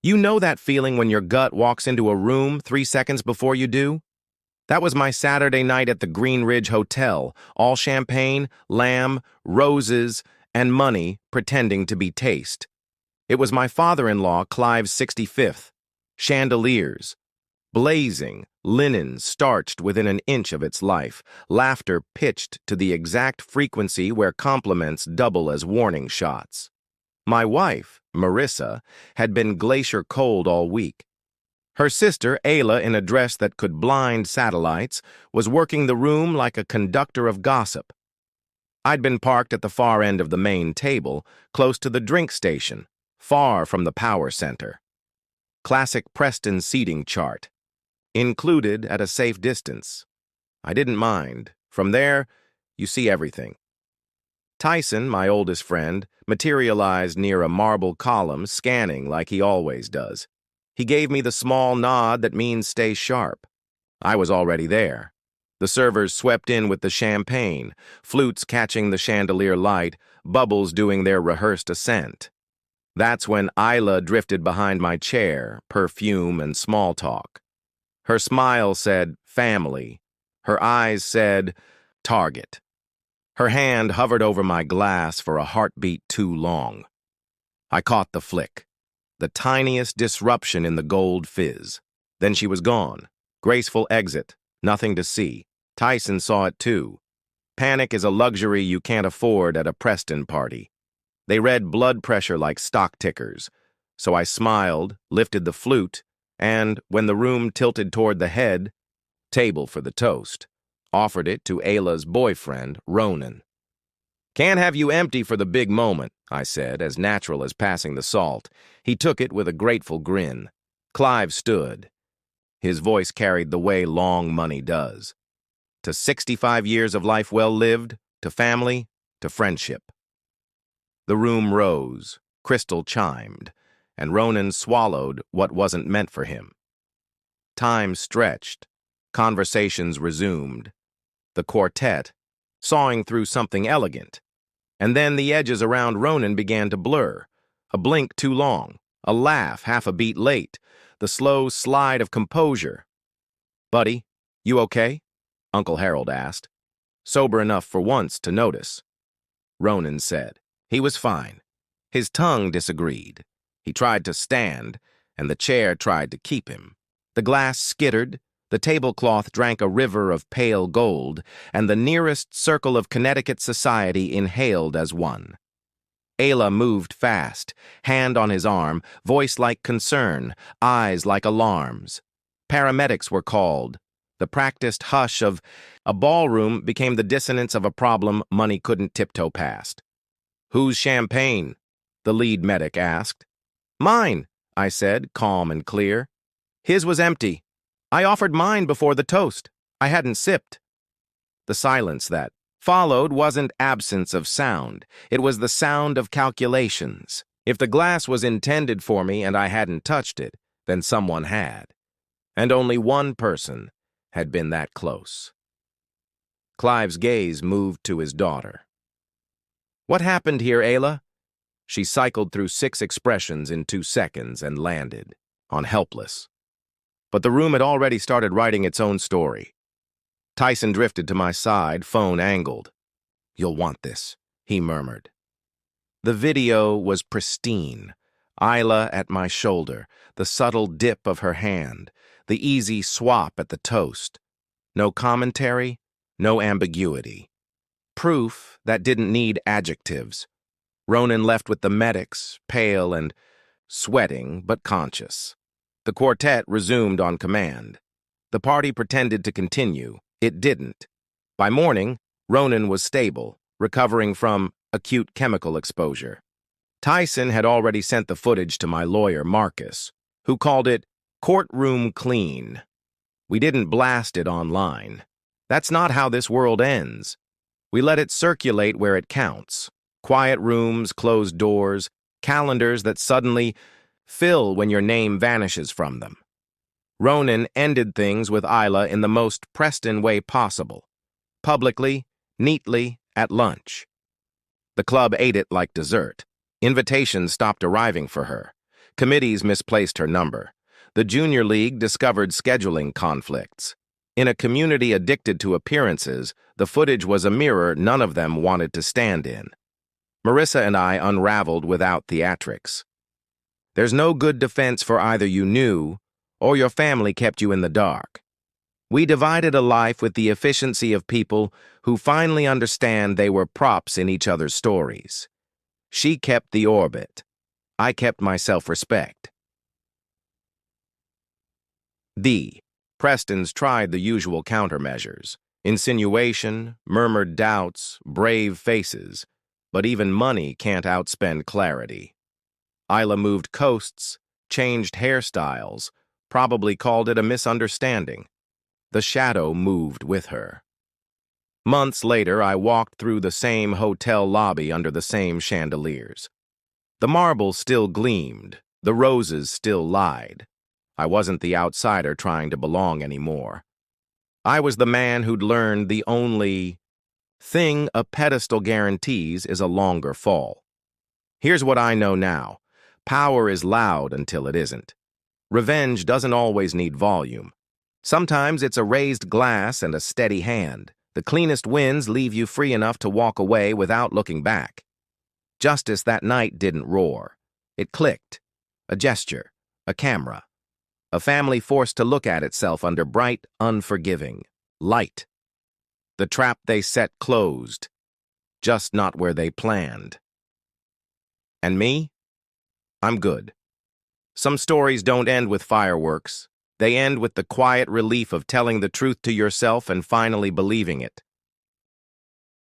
You know that feeling when your gut walks into a room 3 seconds before you do? That was my Saturday night at the Green Ridge Hotel, all champagne, lamb, roses, and money pretending to be taste. It was my father-in-law, Clive's 65th. Chandeliers, blazing, linen starched within an inch of its life, laughter pitched to the exact frequency where compliments double as warning shots. My wife, Marissa, had been glacier cold all week. Her sister, Ayla, in a dress that could blind satellites, was working the room like a conductor of gossip. I'd been parked at the far end of the main table, close to the drink station, far from the power center. Classic Preston seating chart. Included at a safe distance. I didn't mind. From there, you see everything. Tyson, my oldest friend, materialized near a marble column, scanning like he always does. He gave me the small nod that means stay sharp. I was already there. The servers swept in with the champagne, flutes catching the chandelier light, bubbles doing their rehearsed ascent. That's when Isla drifted behind my chair, perfume and small talk. Her smile said, family. Her eyes said, target. Her hand hovered over my glass for a heartbeat too long. I caught the flick. The tiniest disruption in the gold fizz. Then she was gone. Graceful exit. Nothing to see. Tyson saw it too. Panic is a luxury you can't afford at a Preston party. They read blood pressure like stock tickers. So I smiled, lifted the flute, and, when the room tilted toward the head, table for the toast, offered it to Ayla's boyfriend, Ronan. Can't have you empty for the big moment, I said, as natural as passing the salt. He took it with a grateful grin. Clive stood. His voice carried the way long money does. To 65 years of life well lived, to family, to friendship. The room rose, crystal chimed, and Ronan swallowed what wasn't meant for him. Time stretched. Conversations resumed. The quartet, sawing through something elegant. And then the edges around Ronan began to blur. A blink too long, a laugh half a beat late, the slow slide of composure. Buddy, you okay? Uncle Harold asked, sober enough for once to notice. Ronan said. He was fine. His tongue disagreed. He tried to stand, and the chair tried to keep him. The glass skittered, the tablecloth drank a river of pale gold, and the nearest circle of Connecticut society inhaled as one. Ayla moved fast, hand on his arm, voice like concern, eyes like alarms. Paramedics were called. The practiced hush of a ballroom became the dissonance of a problem money couldn't tiptoe past. Whose champagne? The lead medic asked. Mine, I said, calm and clear. His was empty. I offered mine before the toast. I hadn't sipped. The silence that followed wasn't absence of sound. It was the sound of calculations. If the glass was intended for me and I hadn't touched it, then someone had. And only one person had been that close. Clive's gaze moved to his daughter. What happened here, Ayla? She cycled through 6 expressions in 2 seconds and landed on helpless. But the room had already started writing its own story. Tyson drifted to my side, phone angled. You'll want this, he murmured. The video was pristine. Isla at my shoulder, the subtle dip of her hand, the easy swap at the toast. No commentary, no ambiguity. Proof that didn't need adjectives. Ronan left with the medics, pale and sweating but conscious. The quartet resumed on command. The party pretended to continue. It didn't. By morning, Ronan was stable, recovering from acute chemical exposure. Tyson had already sent the footage to my lawyer, Marcus, who called it courtroom clean. We didn't blast it online. That's not how this world ends. We let it circulate where it counts. Quiet rooms, closed doors, calendars that suddenly fill when your name vanishes from them. Ronan ended things with Isla in the most Preston way possible. Publicly, neatly, at lunch. The club ate it like dessert. Invitations stopped arriving for her. Committees misplaced her number. The Junior League discovered scheduling conflicts. In a community addicted to appearances, the footage was a mirror none of them wanted to stand in. Marissa and I unraveled without theatrics. There's no good defense for either you knew or your family kept you in the dark. We divided a life with the efficiency of people who finally understand they were props in each other's stories. She kept the orbit. I kept my self-respect. D. Prestons tried the usual countermeasures. Insinuation, murmured doubts, brave faces. But even money can't outspend clarity. Isla moved coasts, changed hairstyles, probably called it a misunderstanding. The shadow moved with her. Months later, I walked through the same hotel lobby under the same chandeliers. The marble still gleamed, the roses still lied. I wasn't the outsider trying to belong anymore. I was the man who'd learned the only thing a pedestal guarantees is a longer fall. Here's what I know now. Power is loud until it isn't. Revenge doesn't always need volume. Sometimes it's a raised glass and a steady hand. The cleanest winds leave you free enough to walk away without looking back. Justice that night didn't roar. It clicked. A gesture. A camera. A family forced to look at itself under bright, unforgiving light. The trap they set closed, just not where they planned. And me? I'm good. Some stories don't end with fireworks. They end with the quiet relief of telling the truth to yourself and finally believing it.